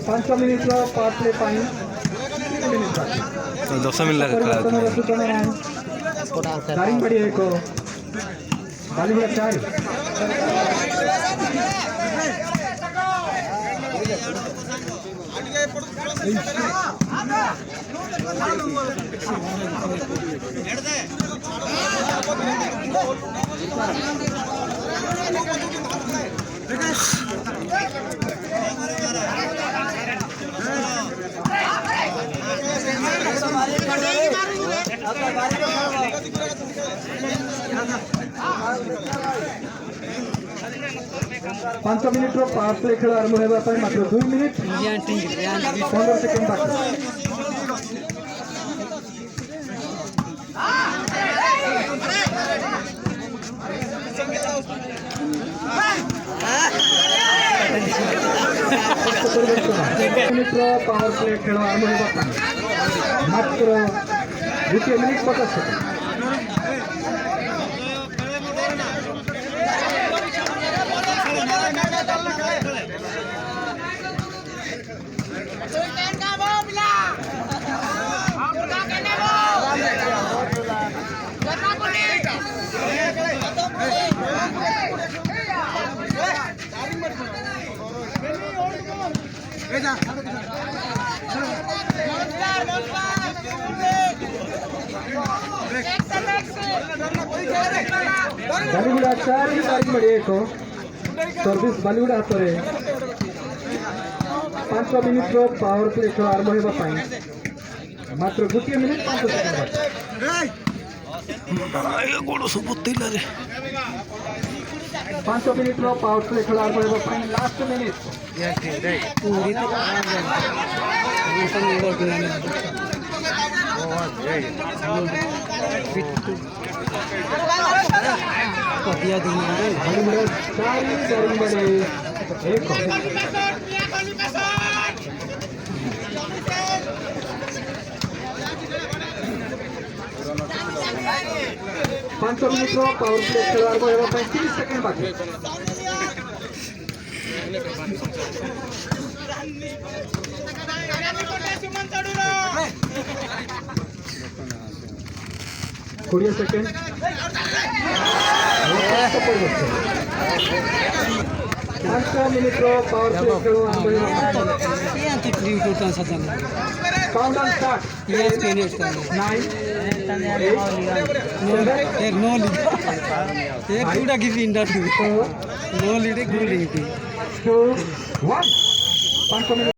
ପାଞ୍ଚ ମିନିଟ୍ର power play ପାଇଁ 10 minute Daringbadi 1 Baliguda 4 5 ମିନିଟ୍ର ପାୱାର ପ୍ଲେ ଖେଳ ଆରମ୍ଭ ହେବା ପାଇଁ ମାତ୍ର 2 ମିନିଟ୍ 15 ସେକେଣ୍ଡ ବାକି। ମିନିଟ୍ର ପାୱାର ପ୍ଲେ ଖେଳ ଆରମ୍ଭ ହେବା ପାଇଁ ମାତ୍ର 2 minute 50 second. Baliguda 4 Daringbadi 1 service Baliguda ହାତରେ 5 ମିନିଟ୍ର ପାୱାର ପ୍ଲେ ଖେଳ ଆରମ୍ଭ ହେବା ପାଇଁ ମାତ୍ର 2 ମିନିଟ୍ 5 ସେକେଣ୍ଡ। 5 ମିନିଟ୍ର ପାୱାର ପ୍ଲେ ଖେଳ ଆରମ୍ଭ ହେବା ପାଇଁ ଲାଷ୍ଟ ମିନିଟ୍। ପାଞ୍ଚ ମିନିଟ୍ର ପାୱାର ପ୍ଲେ ଖେଳ ଆରମ୍ଭ ହେବା ପାଇଁ 30 ସେକେଣ୍ଡ ବାକି। କୋଡ଼ିଏ ସେକେଣ୍ଡ। 5 ମିନିଟ୍ର ପାୱାର ପ୍ଲେ ଖେଳ ଆରମ୍ଭ ହେବା ପାଇଁ କାଉଣ୍ଟଡାଉନ୍ ଷ୍ଟାର୍ଟ। 9 8 7 6 5 ମିନିଟ୍।